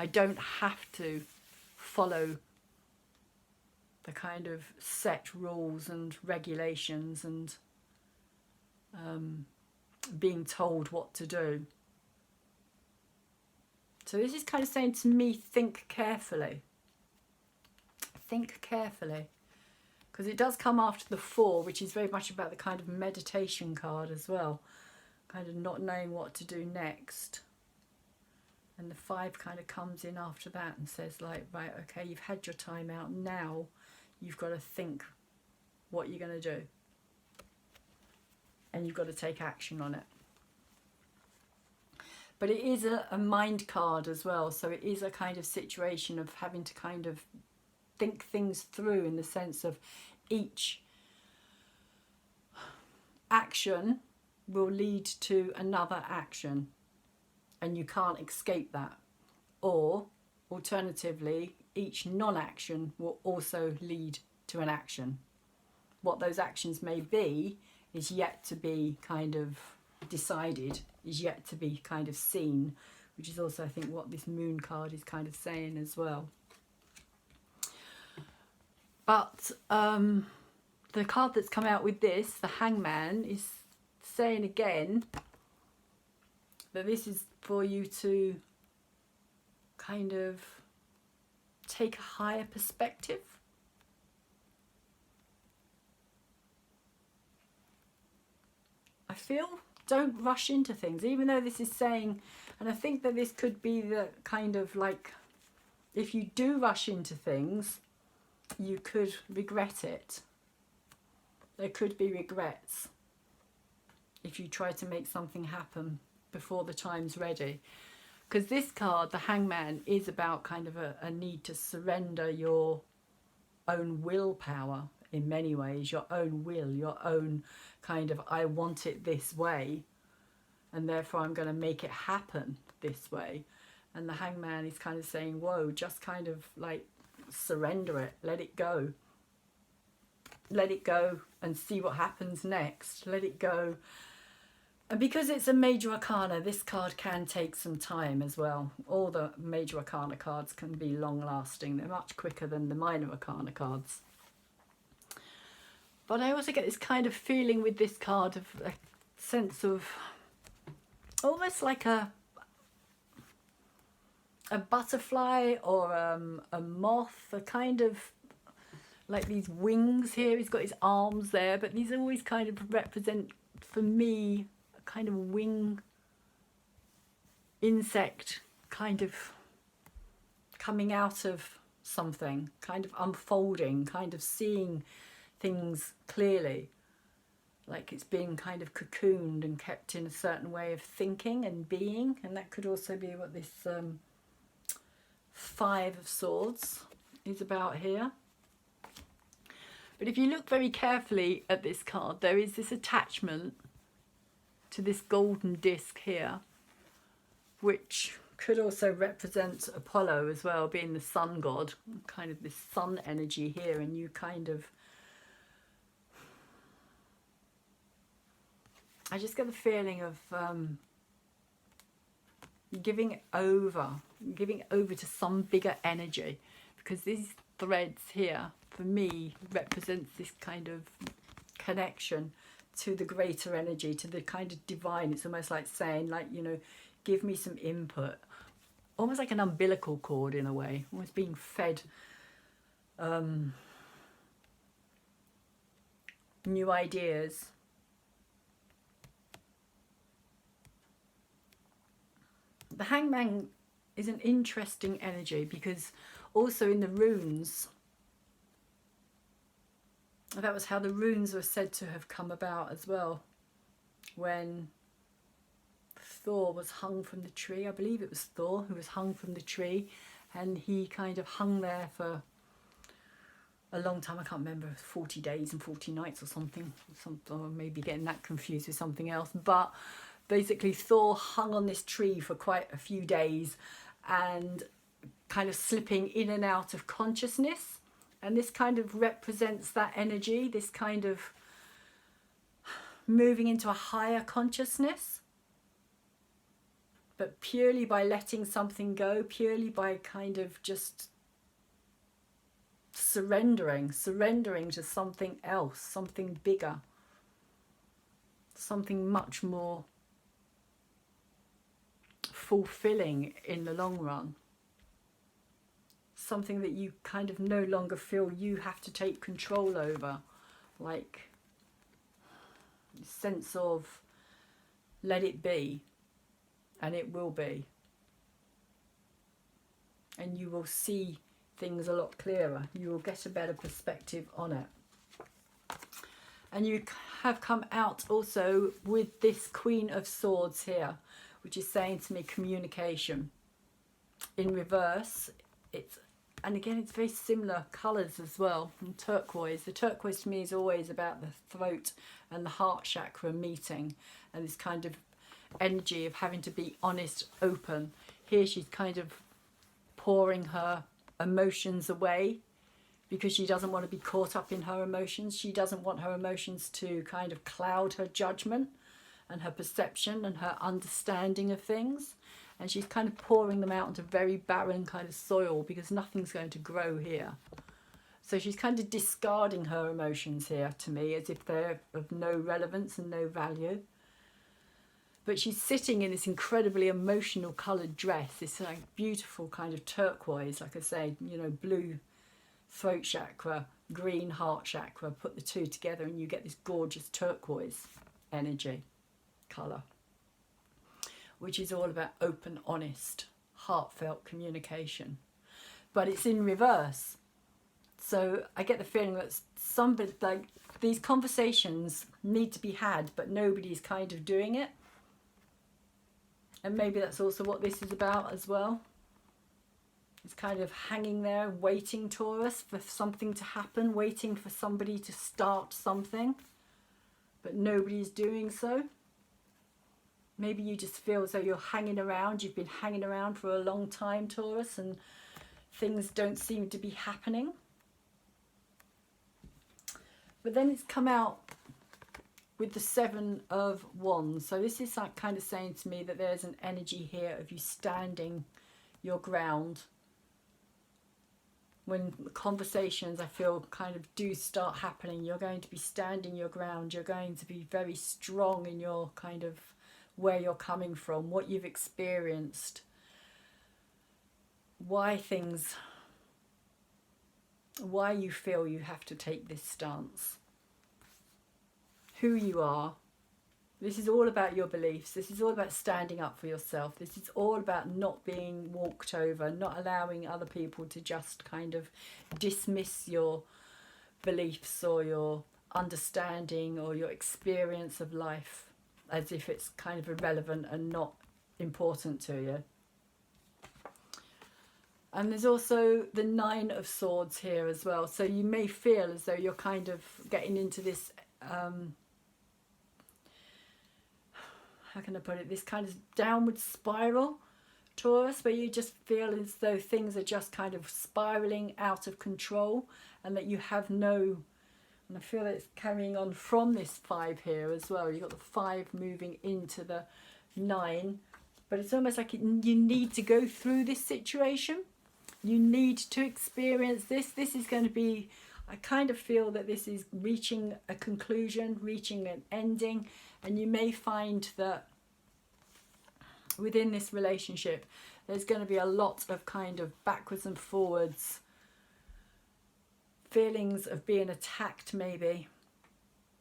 don't have to follow the kind of set rules and regulations and being told what to do. So this is kind of saying to me, think carefully. Think carefully. Because it does come after the Four, which is very much about the kind of meditation card as well. Kind of not knowing what to do next. And the Five kind of comes in after that and says, like, right, okay, you've had your time out. Now you've got to think what you're going to do. And you've got to take action on it. But it is a mind card as well, so it is a kind of situation of having to kind of think things through, in the sense of each action will lead to another action and you can't escape that. Or alternatively, each non-action will also lead to an action. What those actions may be is yet to be kind of decided, is yet to be kind of seen, which is also, I think, what this moon card is kind of saying as well. But the card that's come out with this, the Hangman, is saying again that this is for you to kind of take a higher perspective. I feel, don't rush into things, even though this is saying, and I think that this could be the kind of like, if you do rush into things, you could regret it. There could be regrets if you try to make something happen before the time's ready. Because this card, the Hangman, is about kind of a need to surrender your own willpower in many ways, your own will, your own kind of, I want it this way, and therefore I'm going to make it happen this way. And the Hangman is kind of saying, whoa, just kind of like surrender it, let it go. Let it go and see what happens next. Let it go. And because it's a major arcana, this card can take some time as well. All the major arcana cards can be long lasting. They're much quicker than the minor arcana cards. But I also get this kind of feeling with this card of a sense of almost like a butterfly or a moth, a kind of like these wings here. He's got his arms there, but these always kind of represent, for me, a kind of wing insect kind of coming out of something, kind of unfolding, kind of seeing things clearly, like it's being kind of cocooned and kept in a certain way of thinking and being. And that could also be what this Five of Swords is about here. But if you look very carefully at this card, there is this attachment to this golden disc here, which could also represent Apollo as well, being the sun god, kind of this sun energy here. And you kind of, I just get the feeling of giving over to some bigger energy, because these threads here for me represents this kind of connection to the greater energy, to the kind of divine. It's almost like saying, like, you know, give me some input, almost like an umbilical cord in a way, almost being fed new ideas. The Hangman is an interesting energy, because also in the runes, that was how the runes were said to have come about as well. When Thor was hung from the tree, I believe it was Thor who was hung from the tree, and he kind of hung there for a long time. I can't remember, 40 days and 40 nights or something, or maybe getting that confused with something else. But basically Thor hung on this tree for quite a few days and kind of slipping in and out of consciousness. And this kind of represents that energy, this kind of moving into a higher consciousness, but purely by letting something go, purely by kind of just surrendering to something else, something bigger, something much more fulfilling in the long run. Something that you kind of no longer feel you have to take control over, like a sense of let it be, and it will be, and you will see things a lot clearer. You will get a better perspective on it. And you have come out also with this Queen of Swords here, which is saying to me communication. In reverse, and again, it's very similar colours as well, from turquoise. The turquoise to me is always about the throat and the heart chakra meeting, and this kind of energy of having to be honest, open. Here she's kind of pouring her emotions away because she doesn't want to be caught up in her emotions. She doesn't want her emotions to kind of cloud her judgment and her perception and her understanding of things. And she's kind of pouring them out into very barren kind of soil because nothing's going to grow here. So she's kind of discarding her emotions here to me as if they're of no relevance and no value. But she's sitting in this incredibly emotional coloured dress, this like beautiful kind of turquoise, like I say, you know, blue throat chakra, green heart chakra. Put the two together and you get this gorgeous turquoise energy colour, which is all about open, honest, heartfelt communication. But it's in reverse. So I get the feeling that somebody, like, these conversations need to be had, but nobody's kind of doing it. And maybe that's also what this is about as well. It's kind of hanging there, waiting, Taurus, for something to happen, waiting for somebody to start something, but nobody's doing so. Maybe you just feel as though you're hanging around. You've been hanging around for a long time, Taurus, and things don't seem to be happening. But then it's come out with the Seven of Wands. So this is like kind of saying to me that there's an energy here of you standing your ground. When conversations, I feel, kind of do start happening, you're going to be standing your ground. You're going to be very strong in your kind of where you're coming from, what you've experienced, why you feel you have to take this stance, who you are. This is all about your beliefs. This is all about standing up for yourself. This is all about not being walked over, not allowing other people to just kind of dismiss your beliefs or your understanding or your experience of life as if it's kind of irrelevant and not important to you. And there's also the Nine of Swords here as well. So you may feel as though you're kind of getting into this, how can I put it, this kind of downward spiral, Taurus, where you just feel as though things are just kind of spiraling out of control and that you have no... And I feel that it's carrying on from this 5 here as well. You've got the 5 moving into the 9. But it's almost like you need to go through this situation. You need to experience this. This is going to be... I kind of feel that this is reaching a conclusion, reaching an ending. And you may find that within this relationship, there's going to be a lot of kind of backwards and forwards, feelings of being attacked, maybe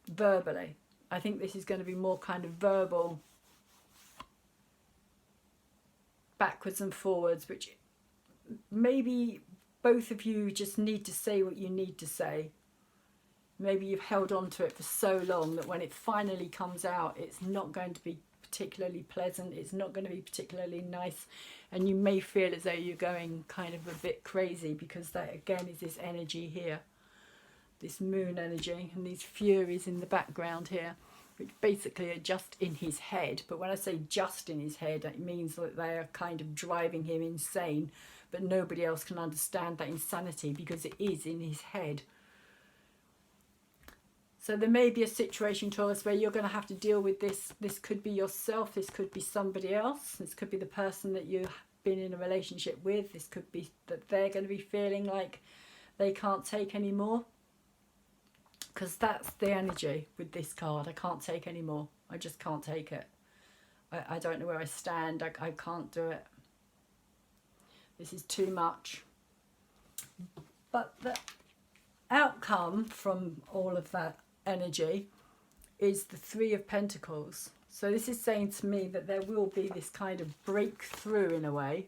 verbally. I think this is going to be more kind of verbal, backwards and forwards, which maybe both of you just need to say what you need to say. Maybe you've held on to it for so long that when it finally comes out, it's not going to be particularly pleasant. It's not going to be particularly nice. And you may feel as though you're going kind of a bit crazy because that, again, is this energy here. This moon energy and these furies in the background here, which basically are just in his head. But when I say just in his head, it means that they are kind of driving him insane. But nobody else can understand that insanity because it is in his head. So there may be a situation, Taurus, where you're going to have to deal with this. This could be yourself. This could be somebody else. This could be the person that you've been in a relationship with. This could be that they're going to be feeling like they can't take any more. Because that's the energy with this card. I can't take any more. I just can't take it. I don't know where I stand. I can't do it. This is too much. But the outcome from all of that energy is the 3 of Pentacles. So this is saying to me that there will be this kind of breakthrough in a way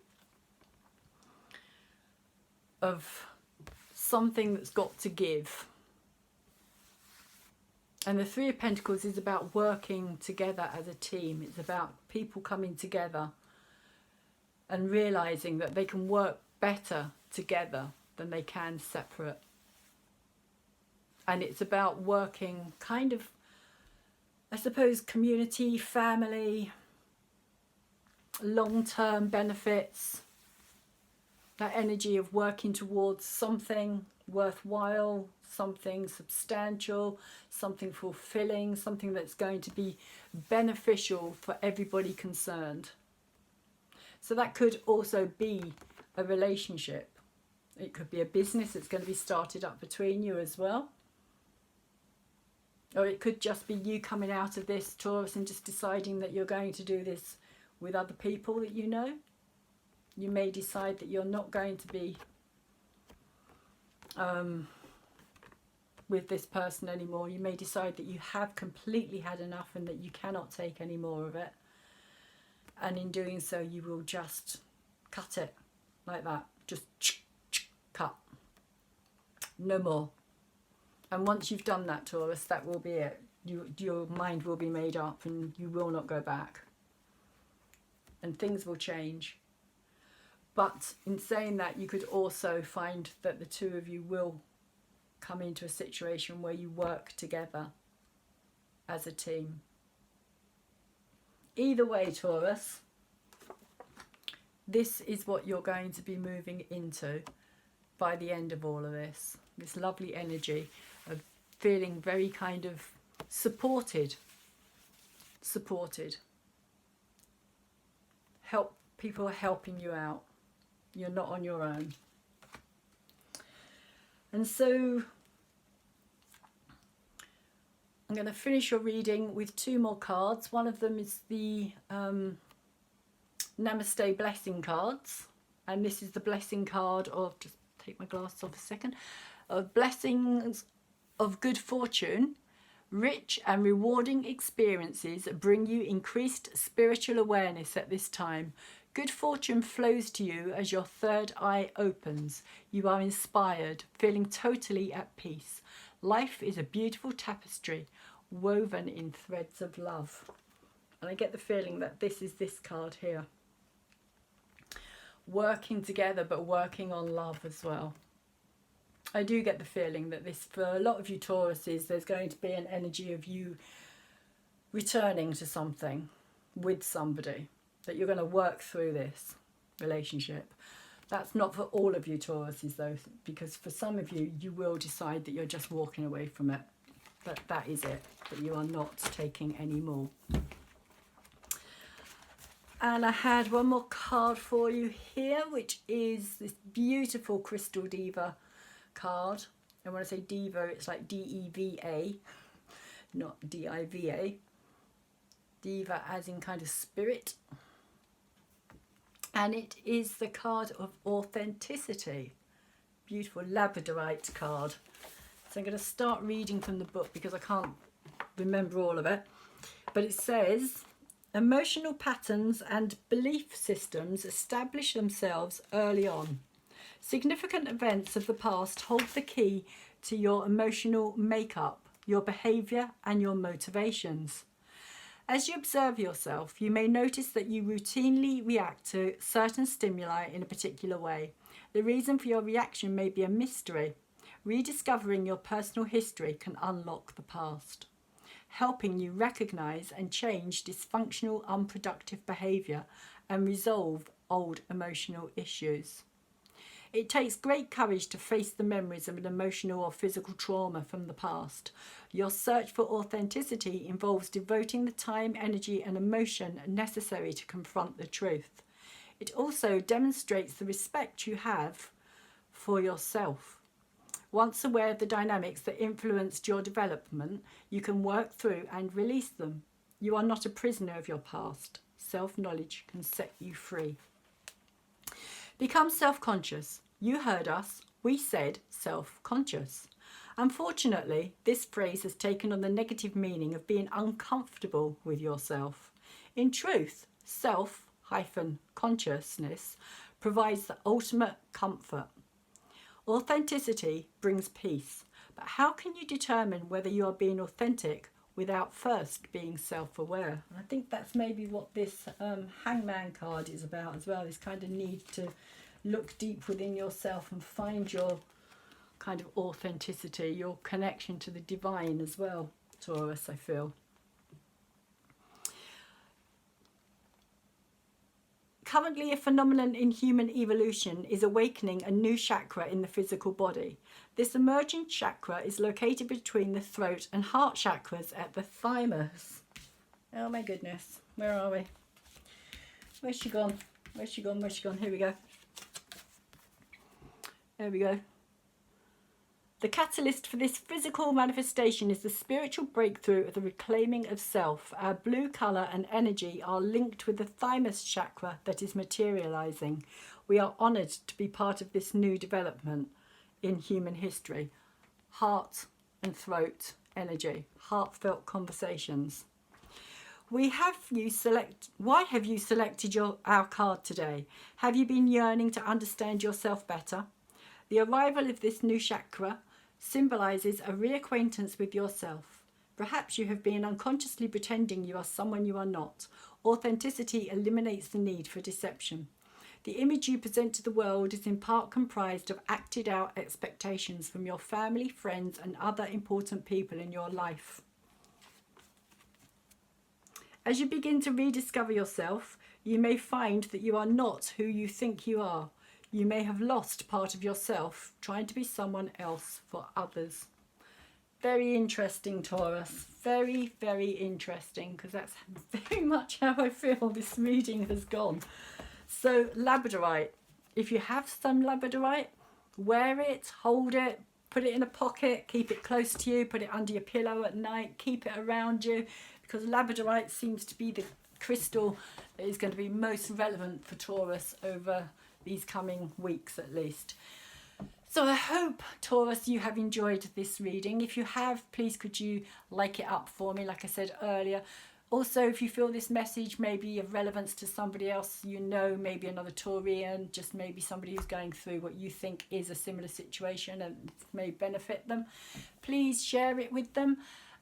of something that's got to give. And the 3 of Pentacles is about working together as a team. It's about people coming together and realising that they can work better together than they can separate. And it's about working kind of, I suppose, community, family, long-term benefits, that energy of working towards something worthwhile, something substantial, something fulfilling, something that's going to be beneficial for everybody concerned. So that could also be a relationship. It could be a business that's going to be started up between you as well. Or it could just be you coming out of this, Taurus, and just deciding that you're going to do this with other people that you know. You may decide that you're not going to be with this person anymore. You may decide that you have completely had enough and that you cannot take any more of it. And in doing so, you will just cut it like that. Just cut. No more. And once you've done that, Taurus, that will be it. Your mind will be made up and you will not go back. And things will change. But in saying that, you could also find that the two of you will come into a situation where you work together as a team. Either way, Taurus, this is what you're going to be moving into by the end of all of this. This lovely energy of feeling very kind of supported. People are helping you out. You're not on your own. And so I'm going to finish your reading with two more cards. One of them is the Namaste blessing cards. And this is the blessing card of, just take my glasses off a second, of blessings of good fortune. Rich and rewarding experiences bring you increased spiritual awareness at this time. Good fortune flows to you as your third eye opens. You are inspired, feeling totally at peace. Life is a beautiful tapestry woven in threads of love. And I get the feeling that this is this card here. Working together, but working on love as well. I do get the feeling that this, for a lot of you Tauruses, there's going to be an energy of you returning to something with somebody, that you're going to work through this relationship. That's not for all of you Tauruses though, because for some of you, you will decide that you're just walking away from it. That is it, that you are not taking any more. And I had one more card for you here, which is this beautiful Crystal Deva card. And when I say Deva, it's like D-E-V-A, not D-I-V-A. Deva as in kind of spirit. And it is the card of authenticity. Beautiful labradorite card. So I'm going to start reading from the book because I can't remember all of it. But it says, emotional patterns and belief systems establish themselves early on. Significant events of the past hold the key to your emotional makeup, your behaviour and your motivations. As you observe yourself, you may notice that you routinely react to certain stimuli in a particular way. The reason for your reaction may be a mystery. Rediscovering your personal history can unlock the past, helping you recognise and change dysfunctional, unproductive behaviour and resolve old emotional issues. It takes great courage to face the memories of an emotional or physical trauma from the past. Your search for authenticity involves devoting the time, energy and emotion necessary to confront the truth. It also demonstrates the respect you have for yourself. Once aware of the dynamics that influenced your development, you can work through and release them. You are not a prisoner of your past. Self-knowledge can set you free. Become self-conscious. You heard us. We said self-conscious. Unfortunately, this phrase has taken on the negative meaning of being uncomfortable with yourself. In truth, self-consciousness provides the ultimate comfort. Authenticity brings peace. But how can you determine whether you are being authentic without first being self-aware. I think that's maybe what this Hangman card is about as well, this kind of need to look deep within yourself and find your kind of authenticity, your connection to the divine as well, Taurus, I feel. Currently, a phenomenon in human evolution is awakening a new chakra in the physical body. This emerging chakra is located between the throat and heart chakras at the thymus. Oh my goodness, where are we? Where's she gone? Where's she gone? Where's she gone? Here we go. There we go. The catalyst for this physical manifestation is the spiritual breakthrough of the reclaiming of self. Our blue colour and energy are linked with the thymus chakra that is materialising. We are honoured to be part of this new development in human history. Heart and throat energy, heartfelt conversations. Why have you selected our card today? Have you been yearning to understand yourself better? The arrival of this new chakra symbolises a reacquaintance with yourself. Perhaps you have been unconsciously pretending you are someone you are not. Authenticity eliminates the need for deception. The image you present to the world is in part comprised of acted out expectations from your family, friends, and other important people in your life. As you begin to rediscover yourself, you may find that you are not who you think you are. You may have lost part of yourself trying to be someone else for others. Very interesting, Taurus. Very, very interesting, because that's very much how I feel this reading has gone. So, labradorite. If you have some labradorite, wear it, hold it, put it in a pocket, keep it close to you, put it under your pillow at night, keep it around you, because labradorite seems to be the crystal that is going to be most relevant for Taurus over these coming weeks at least. So I hope, Taurus, you have enjoyed this reading. If you have, please could you like it up for me, like I said earlier. Also, if you feel this message may be of relevance to somebody else you know, maybe another Taurian, just maybe somebody who's going through what you think is a similar situation and may benefit them, please share it with them.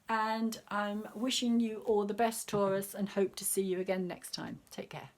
And I'm wishing you all the best, Taurus, and hope to see you again next time. Take care.